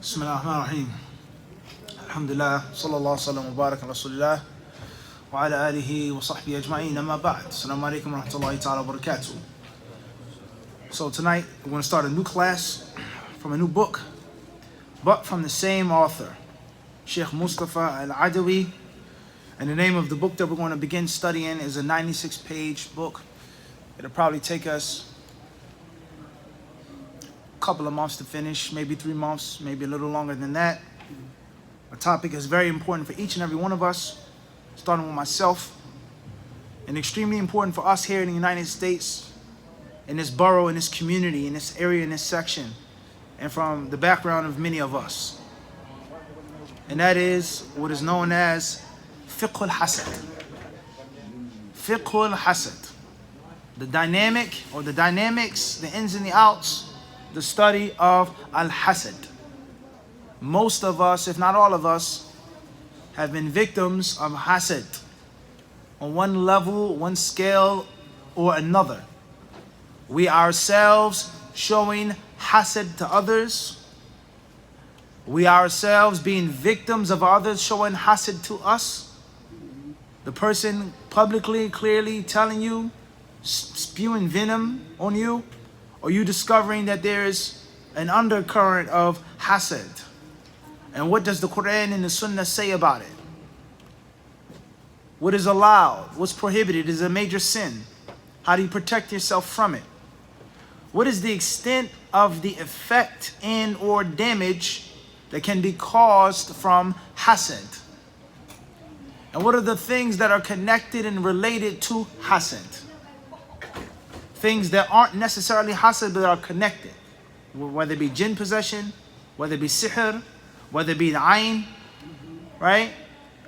بسم الله الرحمن الرحيم الحمد لله صلى الله وسلم وبارك على رسول الله وعلى آله وصحبه أجمعين أما بعد السلام عليكم ورحمة الله تعالى وبركاته. So tonight we're going to start a new class from a new book, but from the same author, Sheikh Mustafa Al-Adawi, and the name of the book that we're going to begin studying is a 96-page book. It'll probably take us a couple of months to finish, maybe 3 months, maybe a little longer than that. A topic is very important for each and every one of us, starting with myself, and extremely important for us here in the United States, in this borough, in this community, in this area, in this section, and from the background of many of us. And that is what is known as Fiqh of Hasad. Fiqh of Hasad. The dynamic or the dynamics, the ins and the outs, the study of Al-Hassad. Most of us, if not all of us, have been victims of Hassad on one level, one scale, or another. We ourselves showing Hassad to others. We ourselves being victims of others showing Hassad to us. The person publicly, clearly telling you, spewing venom on you, or you discovering that there is an undercurrent of Hassad. And what does the Quran and the Sunnah say about it? What is allowed? What's prohibited? Is a major sin. How do you protect yourself from it? What is the extent of the effect and or damage that can be caused from Hassad? And what are the things that are connected and related to Hassad? Things that aren't necessarily Hassad but are connected. Whether it be jinn possession, whether it be sihr, whether it be the ayn, right?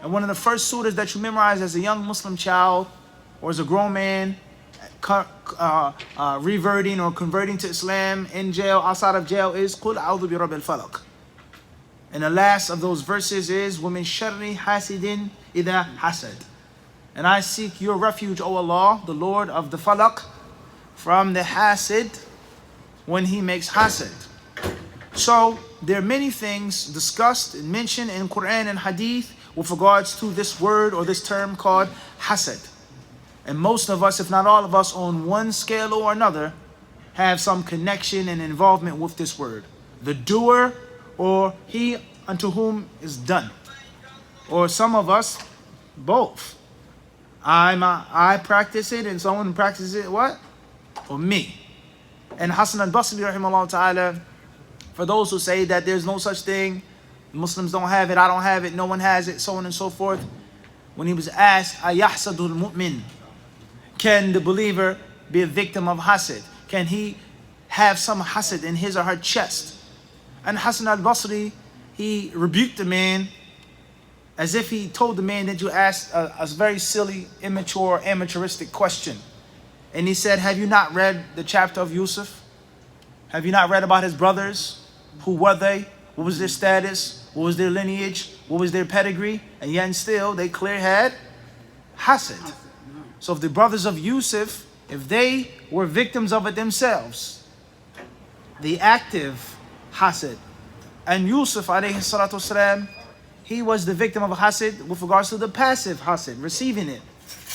And one of the first surahs that you memorize as a young Muslim child or as a grown man, reverting or converting to Islam in jail, outside of jail, is Qul a'udhu bi rabbil falaq. And the last of those verses is وَمِن شَرِّ حَاسِدٍ إِذَا حَسَدٍ. And I seek your refuge, O Allah, the Lord of the falaq, from the hasid when he makes hasad. So there are many things discussed and mentioned in Quran and Hadith with regards to this word or this term called hasad. And most of us, if not all of us, on one scale or another, have some connection and involvement with this word. The doer or he unto whom is done. Or some of us, both. I practice it and someone practices it, what? Or me. And Hasan al-Basri rahimahullah ta'ala, for those who say that there's no such thing, Muslims don't have it, I don't have it, no one has it, so on and so forth. When he was asked, Ayahsadul mu'min, can the believer be a victim of hasad? Can he have some hasad in his or her chest? And Hasan al-Basri, he rebuked the man as if he told the man that you asked a very silly, immature, amateuristic question. And he said, have you not read the chapter of Yusuf? Have you not read about his brothers? Who were they? What was their status? What was their lineage? What was their pedigree? And yet and still, they clearly had hasad. So if the brothers of Yusuf, if they were victims of it themselves, the active hasad, and Yusuf alayhi salatu wasalam, he was the victim of hasad with regards to the passive hasad, receiving it.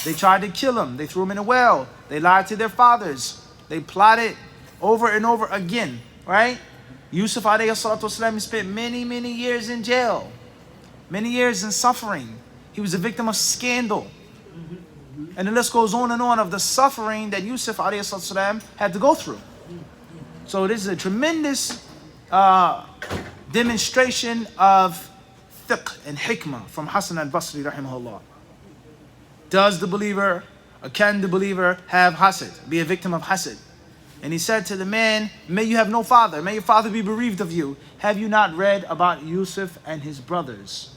They tried to kill him. They threw him in a well. They lied to their fathers. They plotted over and over again, right? Yusuf alayhi salatu wasalam spent many, many years in jail, many years in suffering. He was a victim of scandal. And the list goes on and on of the suffering that Yusuf alayhi salatu wasalam had to go through. So this is a tremendous demonstration of fiqh and hikmah from Hasan al-Basri rahimahullah. Does the believer, or can the believer have hasad, be a victim of hasad? And he said to the man, may you have no father, may your father be bereaved of you. Have you not read about Yusuf and his brothers?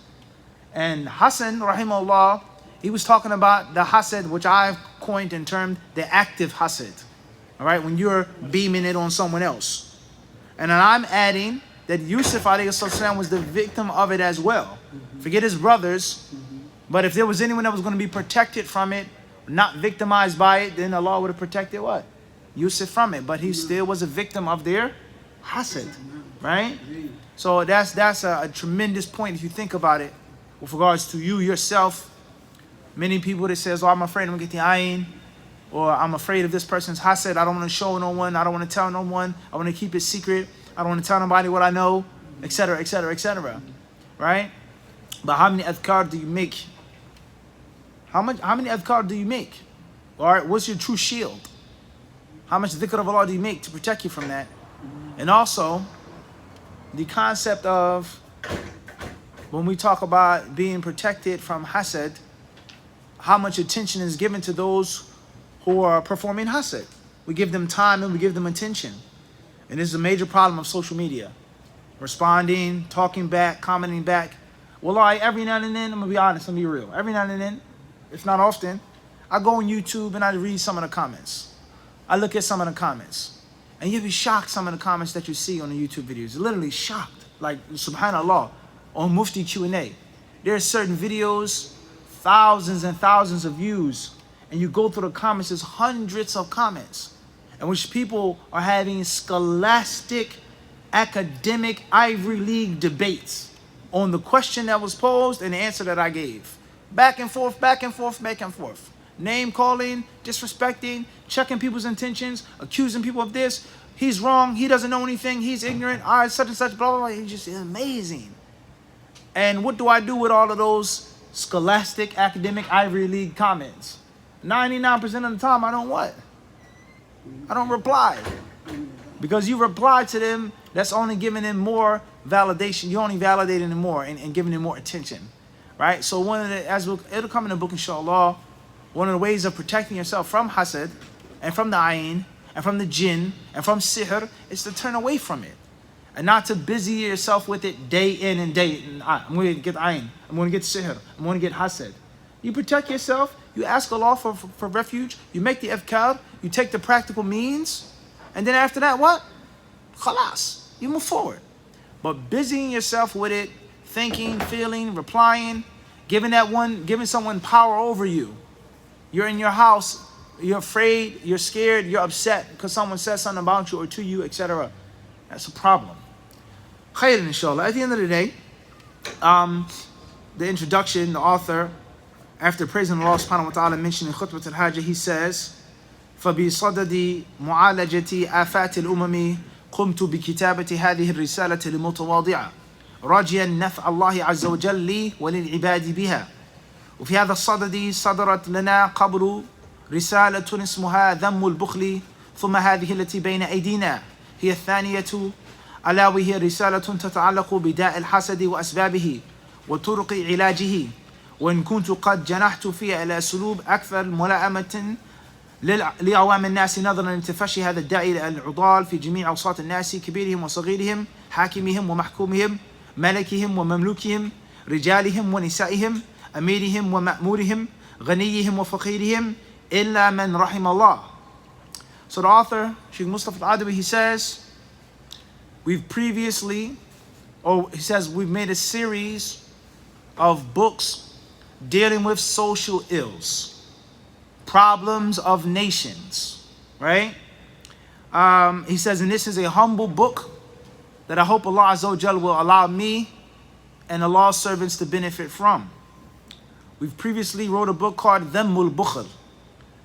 And Hasan rahimahullah, he was talking about the hasad, which I've coined and termed the active hasad. All right, when you're beaming it on someone else. And then I'm adding that Yusuf alayhi salam was the victim of it as well. Forget his brothers, but if there was anyone that was going to be protected from it, not victimized by it, then Allah would have protected what? Yusuf from it. But he still was a victim of their hasad. right? So that's a tremendous point if you think about it with regards to you yourself. Many people that says, oh, I'm afraid I'm going to get the ayn, or I'm afraid of this person's hassad. I don't want to show no one. I don't want to tell no one. I want to keep it secret. I don't want to tell nobody what I know, etc., etc., etc. Right? But how many adhkar do you make? How many adhkar do you make? All right, what's your true shield? How much dhikr of Allah do you make to protect you from that? And also, the concept of when we talk about being protected from hassad, how much attention is given to those who are performing hassad. We give them time and we give them attention. And this is a major problem of social media. Responding, talking back, commenting back. Well, every now and then, I'm going to be honest, I'm going to be real. Every now and then, if not often, I go on YouTube and I read some of the comments. I look at some of the comments. And you'll be shocked some of the comments that you see on the YouTube videos. You're literally shocked. Like, subhanAllah, on Mufti Q&A. There are certain videos, thousands and thousands of views, and you go through the comments, there's hundreds of comments in which people are having scholastic, academic, Ivy League debates on the question that was posed and the answer that I gave. Back and forth, back and forth, back and forth. Name calling, disrespecting, checking people's intentions, accusing people of this. He's wrong, he doesn't know anything, he's ignorant, all right, such and such, blah, blah, blah. It's just amazing. And what do I do with all of those scholastic, academic, Ivy League comments? 99% of the time, I don't what? I don't reply. Because you reply to them, that's only giving them more validation. You're only validating them more and giving them more attention. Right? So one of the, it'll come in the book, inshallah, one of the ways of protecting yourself from hassad and from the ayn and from the jinn and from sihr is to turn away from it. And not to busy yourself with it day in and day out. I'm going to get ayn. I'm going to get sihr. I'm going to get hassad. You protect yourself. You ask Allah for refuge. You make the adhkar. You take the practical means. And then after that, what? Khalas. You move forward. But busying yourself with it, thinking, feeling, replying, giving someone power over you. You're in your house. You're afraid. You're scared. You're upset because someone says something about you or to you, etc. That's a problem. Khayr, inshallah. At the end of the day, the introduction, the author, after praising Allah subhanahu wa ta'ala, mentioning khutbah al-hajjah, he says, فَبِصَدَدِ مُعَالَجَةِ آفَاتِ الْأُمَمِ قُمْتُ بِكِتَابَةِ هذه الرسالة المتواضعة راجيا نفع الله عز وجل لي وللعباد بها. وفي هذا الصدد صدرت لنا قبل رسالة اسمها ذم البخل، ثم هذه التي بين أيدينا هي الثانية، ألا وهي رسالة تتعلق بداء الحسد وأسبابه وطرق علاجه. وإن كنت قد جنحت فيها إلى أسلوب أكثر ملائمة لعوام الناس نظرا لتفشي هذا الداء إلى العضال في جميع أوساط الناس كبيرهم وصغيرهم، حاكمهم ومحكومهم، ملكهم ومملوكهم، رجالهم ونسائهم، أميرهم ومأمورهم، غنيهم وفقيرهم، إلا من رحم الله. So the author, Sheikh Mustafa al-Adawi, he says, we've made a series of books dealing with social ills, problems of nations, right? He says, and this is a humble book that I hope Allah Azza wa Jal will allow me and Allah's servants to benefit from. We've previously wrote a book called Dhammul Bukhl,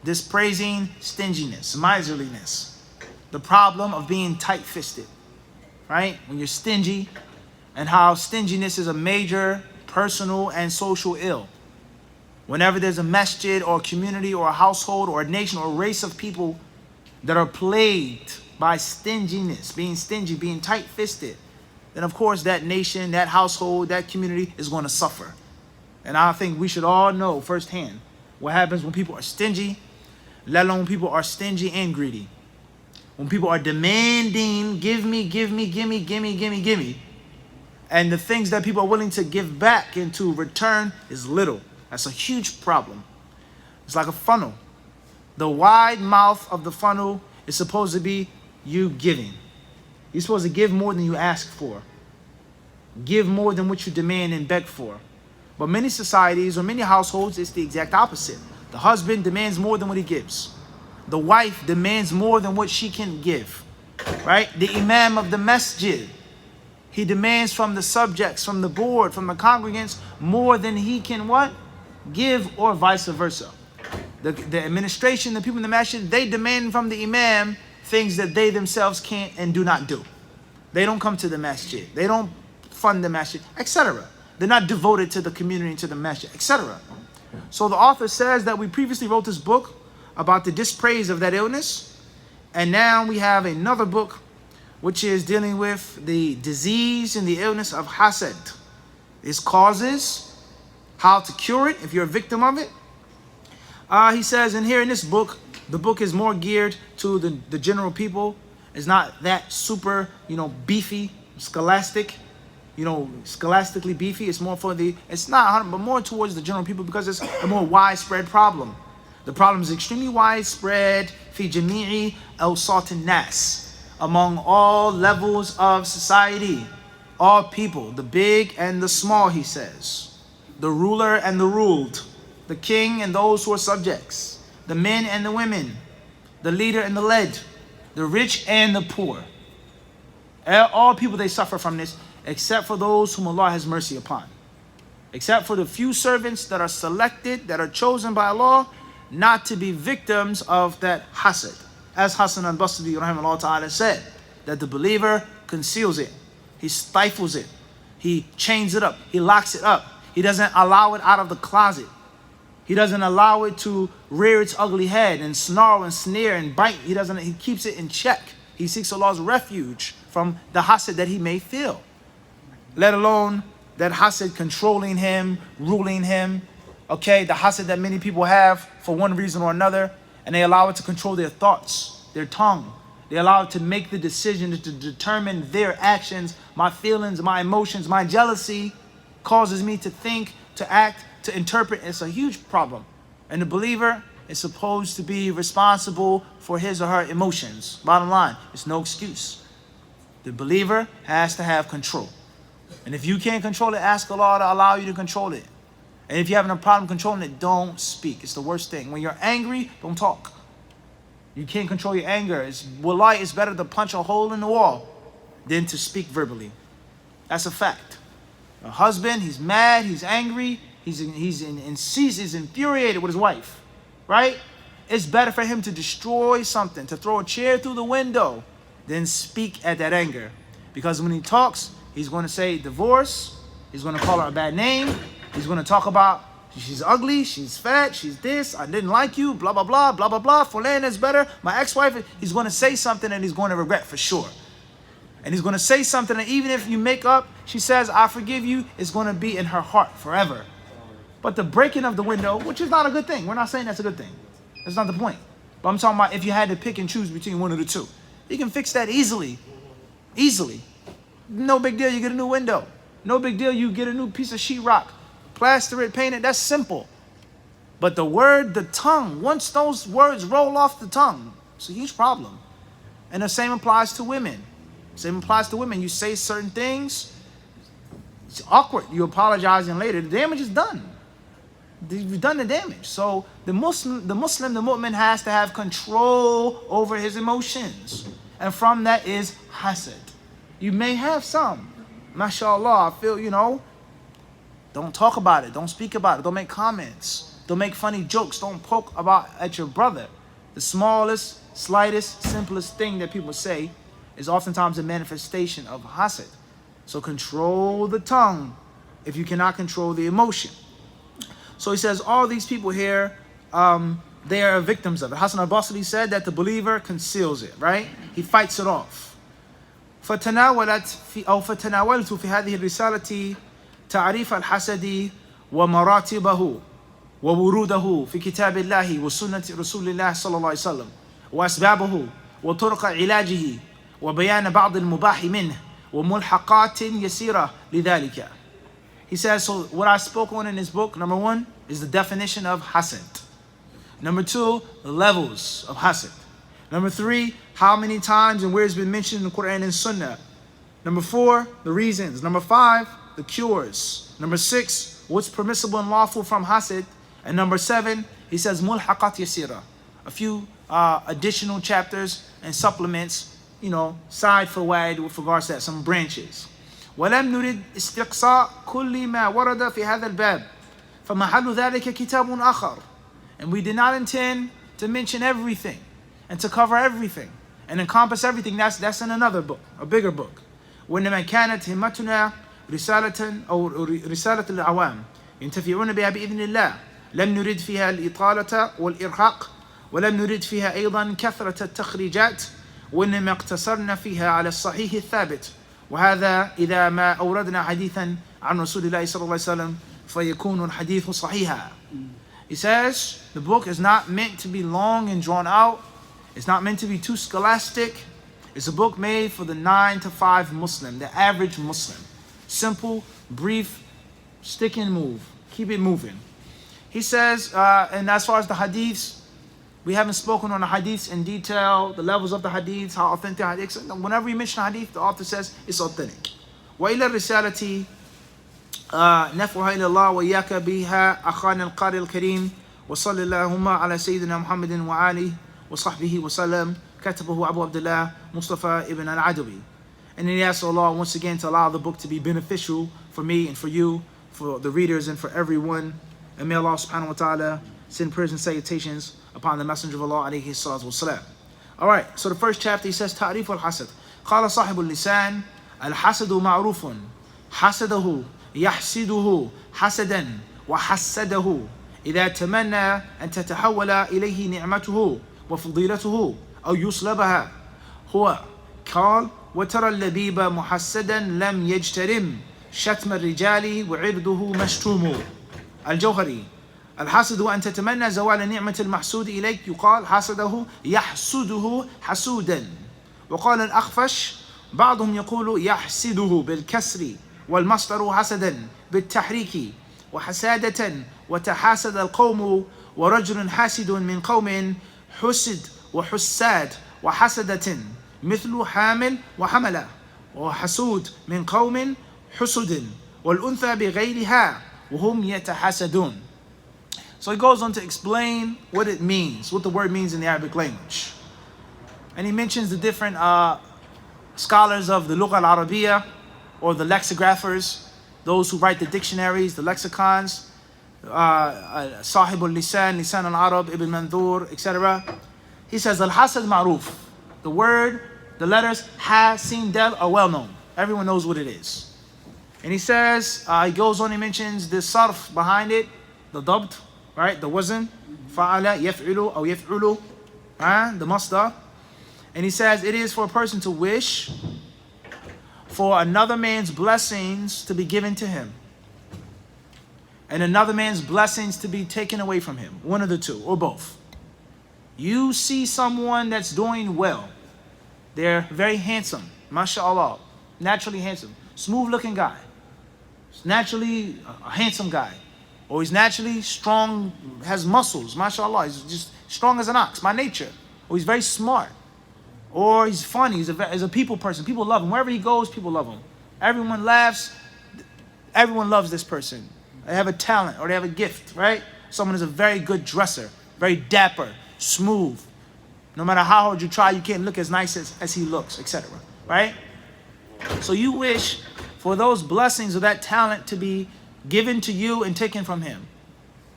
dispraising stinginess, miserliness, the problem of being tight-fisted, right? When you're stingy, and how stinginess is a major personal and social ill. Whenever there's a masjid or a community or a household or a nation or a race of people that are plagued by stinginess, being stingy, being tight-fisted, then of course that nation, that household, that community is going to suffer. And I think we should all know firsthand what happens when people are stingy, let alone when people are stingy and greedy. When people are demanding, give me, give me, give me, give me, give me, give me. And the things that people are willing to give back into return is little. That's a huge problem. It's like a funnel. The wide mouth of the funnel is supposed to be you giving. You're supposed to give more than you ask for. Give more than what you demand and beg for. But many societies or many households, it's the exact opposite. The husband demands more than what he gives. The wife demands more than what she can give. Right? The imam of the masjid He demands from the subjects, from the board, from the congregants, more than he can what? Give, or vice versa. The administration, the people in the masjid, they demand from the imam things that they themselves can't and do not do. They don't come to the masjid. They don't fund the masjid, etc. They're not devoted to the community and to the masjid, etc. So the author says that we previously wrote this book about the dispraise of that illness. And now we have another book which is dealing with the disease and the illness of Hassad. Its causes, how to cure it if you're a victim of it. He says, and here in this book, the book is more geared to the general people. It's not that super, beefy, scholastic, scholastically beefy. It's more for it's not, but more towards the general people because it's a more widespread problem. The problem is extremely widespread, fi jami'i awsat an-nas, among all levels of society, all people, the big and the small, he says, the ruler and the ruled, the king and those who are subjects, the men and the women, the leader and the led, the rich and the poor. All people, they suffer from this, except for those whom Allah has mercy upon. Except for the few servants that are selected, that are chosen by Allah, not to be victims of that Hassad. As Hassan al-Basri rahimahullah ta'ala said, that the believer conceals it. He stifles it. He chains it up. He locks it up. He doesn't allow it out of the closet. He doesn't allow it to rear its ugly head and snarl and sneer and bite. He keeps it in check. He seeks Allah's refuge from the Hassad that he may feel. Let alone that Hassad controlling him, ruling him. Okay, the Hassad that many people have for one reason or another, and they allow it to control their thoughts, their tongue. They allow it to make the decision to determine their actions, my feelings, my emotions, my jealousy causes me to think, to act, to interpret. It's a huge problem. And the believer is supposed to be responsible for his or her emotions. Bottom line, it's no excuse. The believer has to have control. And if you can't control it, ask Allah to allow you to control it. And if you're having a problem controlling it, don't speak. It's the worst thing. When you're angry, don't talk. You can't control your anger. Wallahi, it's better to punch a hole in the wall than to speak verbally. That's a fact. A husband, he's mad, he's angry, he's infuriated with his wife, right? It's better for him to destroy something, to throw a chair through the window, than speak at that anger. Because when he talks, he's going to say divorce, he's going to call her a bad name, he's going to talk about she's ugly, she's fat, she's this, I didn't like you, blah, blah, blah, blah, blah, blah, Fulan is better, my ex-wife. He's going to say something and he's going to regret for sure. And he's going to say something and even if you make up, she says, I forgive you, it's going to be in her heart forever. But the breaking of the window, which is not a good thing. We're not saying that's a good thing. That's not the point. But I'm talking about if you had to pick and choose between one of the two. You can fix that easily. Easily. No big deal, you get a new window. No big deal, you get a new piece of sheetrock. Plaster it, paint it, that's simple. But the word, the tongue, once those words roll off the tongue, it's a huge problem. And the same applies to women. Same applies to women. You say certain things, it's awkward. You apologizing later, the damage is done. You've done the damage. So the Muslim, the mu'min has to have control over his emotions. And from that is Hassad. You may have some. MashaAllah, I feel, don't talk about it. Don't speak about it. Don't make comments. Don't make funny jokes. Don't poke at your brother. The smallest, slightest, simplest thing that people say is oftentimes a manifestation of Hassad. So control the tongue if you cannot control the emotion. So he says all these people here, they are victims of it. Hassan al-Basri said that the believer conceals it, right? He fights it off. فتناولت في هذه الرسالة تعريف الحسد ومراتبه ووروده في كتاب الله وسنة رسول الله صلى الله عليه وسلم وأسبابه وطرق علاجه وبيان بعض المباح منه وملحقات يسيرة لذلك. He says, so what I spoke on in this book, number one, is the definition of Hassad. Number two, the levels of Hassad. Number three, how many times and where it's been mentioned in the Quran and Sunnah. Number four, the reasons. Number five, the cures. Number six, what's permissible and lawful from Hassad. And number seven, he says, mulhaqat yasira. A few additional chapters and supplements, side fawaid with regards to that, some branches. ولم نرد استقصاء كل ما ورد في هذا الباب فمحل ذلك كتاب آخر. And we did not intend to mention everything and to cover everything and encompass everything. That's in another book, a bigger book. وإنما كانت همتنا رسالة أو رسالة العوام ينتفعون بها بإذن الله. لم نرد فيها الإطالة والإرهاق ولم نرد فيها أيضا كثرة التخريجات وإنما اقتصرنا فيها على الصحيح الثابت. وهذا إذا ما أوردنا حديثا عن رسول الله صلى الله عليه وسلم فيكون الحديث صحيحا. He says the book is not meant to be long and drawn out. It's not meant to be too scholastic. It's a book made for the 9 to 5 Muslim, the average Muslim. Simple, brief, stick and move. Keep it moving. He says, and as far as the hadiths, we haven't spoken on the hadiths in detail, the levels of the hadiths, how authentic hadiths. Whenever we mention hadith, the author says it's authentic. وإلى الرسالة نفعها إلى الله وإياك بها أخانا القارئ الكريم وصلى اللهم على سيدنا محمد وآله وصحبه وسلم كتبه أبو عبد الله مصطفى ibn al-Adawi. And then he asks Allah once again to allow the book to be beneficial for me and for you, for the readers and for everyone. And may Allah subhanahu wa ta'ala send prayers and salutations upon the Messenger of Allah alayhi salatu wasalam. Alright, so the first chapter he says تعريف الحسد. قال صاحب اللسان الحسد معروف حسده يحسده حسدا وحسده إذا تمنى أن تتحول إليه نعمته وفضيلته أو يصلبها هو قال وترى اللبيب محسدا لم يجترم شتم الرجال وعرضه مشتوم. الجوهري الحسد أن تتمنى زوال نعمة المحسود إليك يقال حسده يحسده حسودا. وقال الأخفش بعضهم يقول يحسده بالكسر والمصدر حسدا بالتحريك وحسادة وتحاسد القوم ورجل حاسد من قوم حسد وحساد وحسدة مثل حامل وحملة وحسود من قوم حسد والأنثى بغيرها وهم يتحاسدون. So he goes on to explain what it means, what the word means in the Arabic language. And he mentions the different scholars of the Lugha al-Arabiya, or the lexigraphers, those who write the dictionaries, the lexicons, Sahib al-Lisan, Lisan al-Arab, Ibn Mandur, etc. He says, Al-Hasad Ma'ruf. The word, the letters, Ha, Sin, Del are well known. Everyone knows what it is. And he says, he goes on, he mentions the sarf behind it, the dabt, right? The wazn, fa'ala, yaf'ulu, or yaf'ulu, the masdar. And he says, it is for a person to wish for another man's blessings to be given to him, and another man's blessings to be taken away from him. One of the two, or both. You see someone that's doing well. They're very handsome, mashallah, naturally handsome, smooth looking guy. He's naturally a handsome guy. Or he's naturally strong, has muscles, mashallah, he's just strong as an ox by nature. Or he's very smart. Or he's funny, he's a people person. People love him. Wherever he goes, people love him. Everyone laughs. Everyone loves this person. They have a talent or they have a gift, right? Someone is a very good dresser, very dapper, smooth. No matter how hard you try, you can't look as nice as he looks, etc. Right? So you wish for those blessings or that talent to be given to you and taken from him.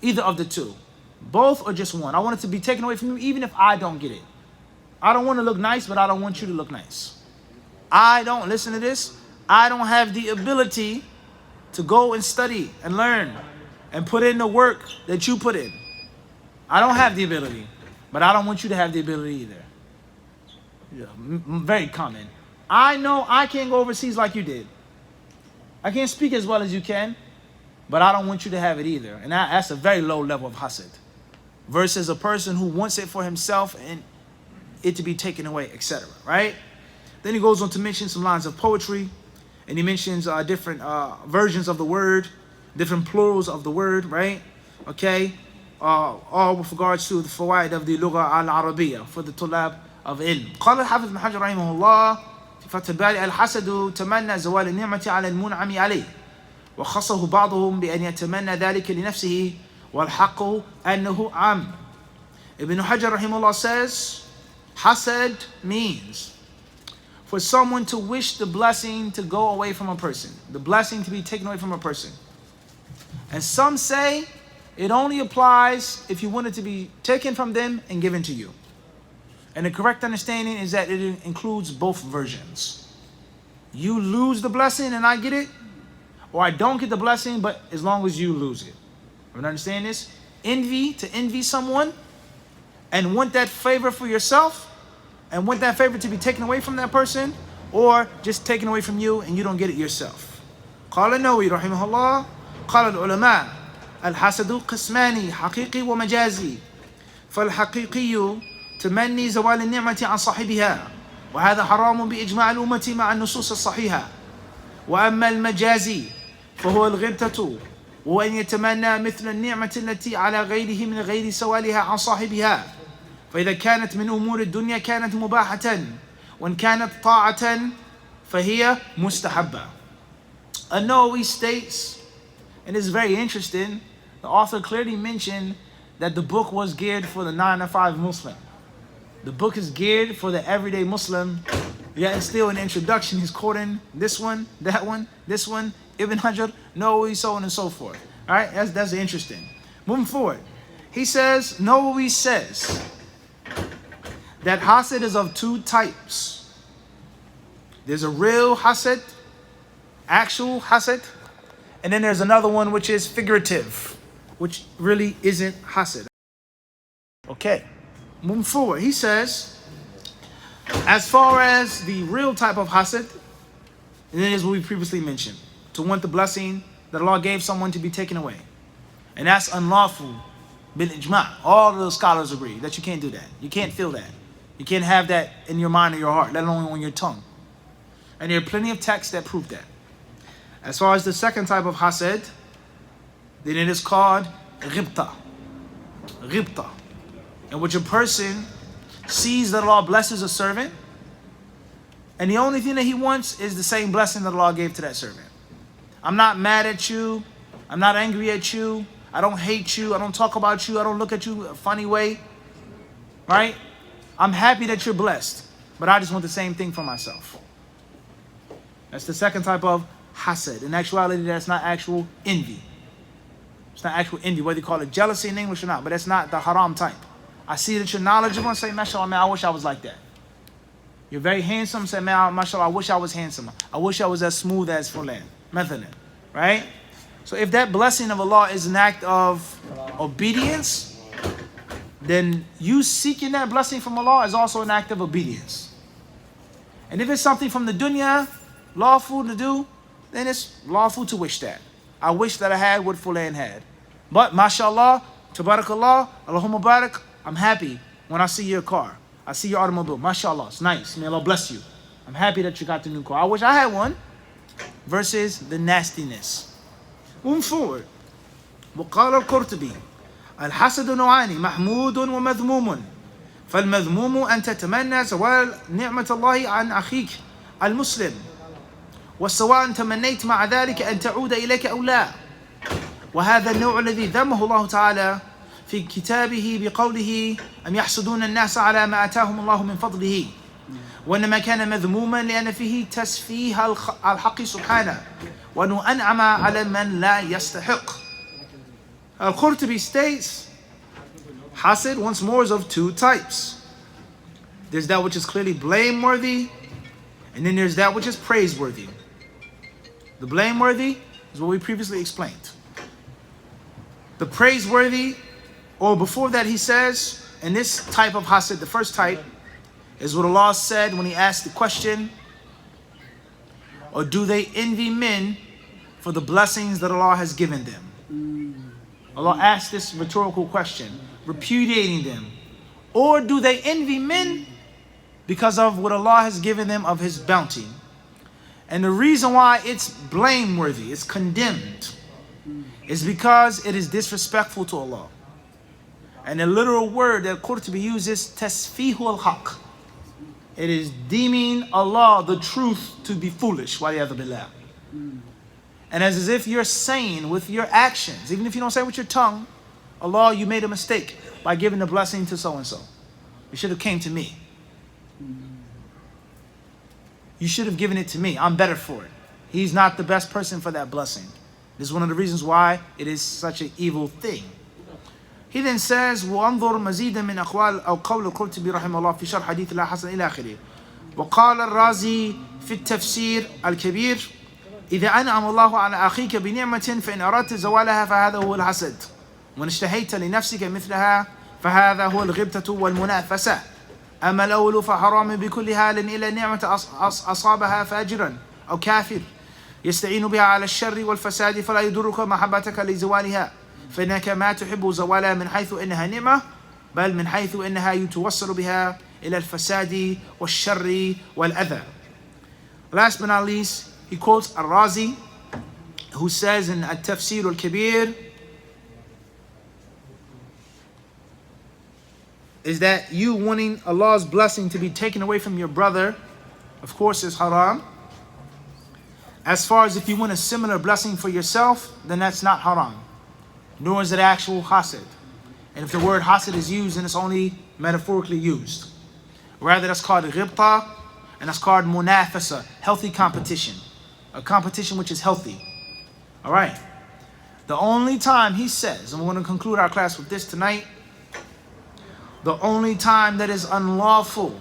Either of the two. Both or just one. I want it to be taken away from you even if I don't get it. I don't want to look nice, but I don't want you to look nice. Listen to this, I don't have the ability to go and study and learn and put in the work that you put in. I don't have the ability, but I don't want you to have the ability either. Yeah, very common. I know I can't go overseas like you did. I can't speak as well as you can, but I don't want you to have it either. And that's a very low level of Hassad. Versus a person who wants it for himself and it to be taken away, etc. Right? Then he goes on to mention some lines of poetry, and he mentions different versions of the word, different plurals of the word, right? Okay, all with regards to the fawaid of the Lugha al-Arabiya for the tulab of ilm. قال الحافظ ابن حجر رحمه الله في فتح الباري الحسد تمنى زوال النعمة على المنعم عليه وخصه بعضهم بأن يتمنى ذلك لنفسه والحق أنه عام. Ibn Hajar rahimahullah says, Hassad means for someone to wish the blessing to go away from a person, the blessing to be taken away from a person. And some say it only applies if you want it to be taken from them and given to you. And the correct understanding is that it includes both versions. You lose the blessing and I get it, or I don't get the blessing, but as long as you lose it. You understand this? Envy, to envy someone and want that favor for yourself and want that favor to be taken away from that person, or just taken away from you and you don't get it yourself. قال النووي رحمه الله قال العلماء الحسد قسمان حقيقي ومجازي فالحقيقي تمني زوال النعمة عن صاحبها وهذا حرام بإجماع الأمة مع النصوص الصحيحة وأما المجازي فهو الغبطة وأن يتمنى مثل النعمة التي على غيره من غير سوالها عن صاحبها فإذا كانت من أمور الدنيا كانت مباحة وإن كانت طاعة فهي مستحبة. An-Nawawi states, and it's very interesting, the author clearly mentioned that the book was geared for the 9 to 5 Muslim. The book is geared for the everyday Muslim, yet still in the introduction he's quoting this one, that one, this one, Ibn Hajar, Nawawi, so on and so forth. All right, that's interesting. Moving forward, he says, Nawawi says that Hassad is of 2 types. There's a real Hassad, actual Hassad, and then there's another one which is figurative, which really isn't Hassad. Okay, moving forward, he says, as far as the real type of Hassad, and it is what we previously mentioned, to want the blessing that Allah gave someone to be taken away. And that's unlawful, bil ijma'. All of the scholars agree that you can't do that. You can't feel that. You can't have that in your mind or your heart, let alone on your tongue. And there are plenty of texts that prove that. As far as the second type of Hassad, then it is called ghibta. Ghibta. In which a person sees that Allah blesses a servant, and the only thing that he wants is the same blessing that Allah gave to that servant. I'm not mad at you. I'm not angry at you. I don't hate you. I don't talk about you. I don't look at you a funny way. Right? I'm happy that you're blessed, but I just want the same thing for myself. That's the second type of Hassad. In actuality, that's not actual envy. It's not actual envy, whether you call it jealousy in English or not, but that's not the haram type. I see that you're knowledgeable and say, mashallah, man, I wish I was like that. You're very handsome, say, man, mashallah, I wish I was handsome. I wish I was as smooth as fulan. Methalan. Right? So if that blessing of Allah is an act of obedience, then you seeking that blessing from Allah is also an act of obedience. And if it's something from the dunya, lawful to do, then it's lawful to wish that. I wish that I had what fulan had. But mashallah, tabarakallah, Allahumma barak, I'm happy when I see your car. I see your automobile. Mashallah, it's nice. May Allah bless you. I'm happy that you got the new car. I wish I had one. Versus the nastiness. Moving forward. وقال القرطبي الحسد نوعان محمود ومذموم فالمذموم أن تتمنى زوال نعمة الله عن أخيك المسلم والسواء تمنيت مع ذلك أن تعود إليك أو لا وهذا النوع الذي ذمه الله تعالى في كتابه بقوله أم يحسدون الناس على ما آتاهم الله من فضله وإنما كان مذموما لأن فيه تسفيه الحق سبحانه وأنه أنعم على من لا يستحق. Al-Qurtubi states, Hassad once more is of 2 types. There's that which is clearly blameworthy, and then there's that which is praiseworthy. The blameworthy is what we previously explained. The praiseworthy, or before that he says, in this type of Hassad, the first type, is what Allah said when he asked the question, or do they envy men for the blessings that Allah has given them? Allah asked this rhetorical question, repudiating them. Or do they envy men because of what Allah has given them of His bounty? And the reason why it's blameworthy, it's condemned, is because it is disrespectful to Allah. And the literal word that Qurtubi uses, tasfihul haq. It is deeming Allah, the truth, to be foolish. Waliyadhu billah. And as if you're saying with your actions, even if you don't say it with your tongue, Allah, you made a mistake by giving the blessing to so-and-so. You should have came to me. You should have given it to me. I'm better for it. He's not the best person for that blessing. This is one of the reasons why it is such an evil thing. He then says, وَأَنظُرْ مَزِيدًا مِنْ أَقْوَالِ أَوْ قَوْلِ الْقُرْطُبِي رحمه الله في شرح حديث لا حسن إلى آخره. وقال الرازي في التفسير الكبير إذا أنعم الله على أخيك بنعمة فإن أردت زوالها فهذا هو الحسد وإن اشتهيت لنفسك مثلها فهذا هو الغبطة والمنافسة أما الأول فحرام بكل حال إلا نعمة أصابها فاجرا أو كافر يستعين بها على الشر والفساد فلا يضرك محبتك لزوالها فإنك ما تحب زوالها من حيث إنها نعمة بل من حيث إنها يتوصل بها إلى الفساد والشر والأذى. Last but not least, he quotes Al-Razi, who says in At-Tafsir Al-Kabir, is that you wanting Allah's blessing to be taken away from your brother, of course, is haram. As far as if you want a similar blessing for yourself, then that's not haram. Nor is it actual hasad. And if the word hasad is used, then it's only metaphorically used. Rather, that's called ghibta, and that's called munafasa, healthy competition. A competition which is healthy. All right. The only time he says, and we're going to conclude our class with this tonight, the only time that is unlawful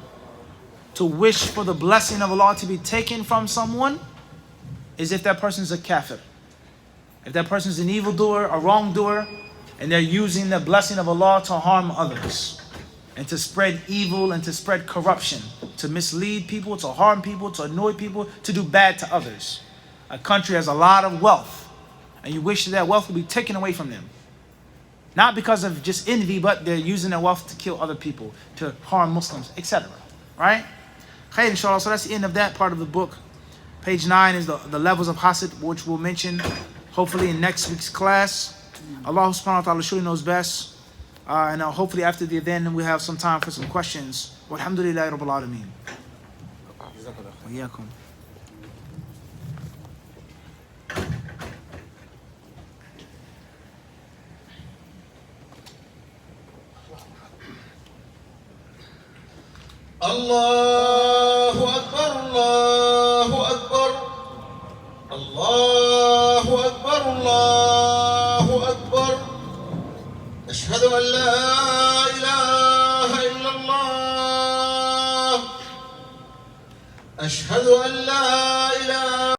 to wish for the blessing of Allah to be taken from someone is if that person is a kafir. If that person is an evildoer, a wrongdoer, and they're using the blessing of Allah to harm others and to spread evil and to spread corruption, to mislead people, to harm people, to annoy people, to do bad to others. A country has a lot of wealth, and you wish that wealth would be taken away from them. Not because of just envy, but they're using their wealth to kill other people, to harm Muslims, etc. Right? Khair, inshallah. So that's the end of that part of the book. Page 9 is the levels of hasad, which we'll mention hopefully in next week's class. Allah subhanahu wa ta'ala surely knows best. And hopefully after the event we have some time for some questions. Walhamdulillahi Rabbil Alameen. Wa iyyakum. Allahu Akbar, Allahu Akbar, Allahu Akbar, Allahu Akbar. Ashhadu an la ilaha illallah. Ashhadu an la ilaha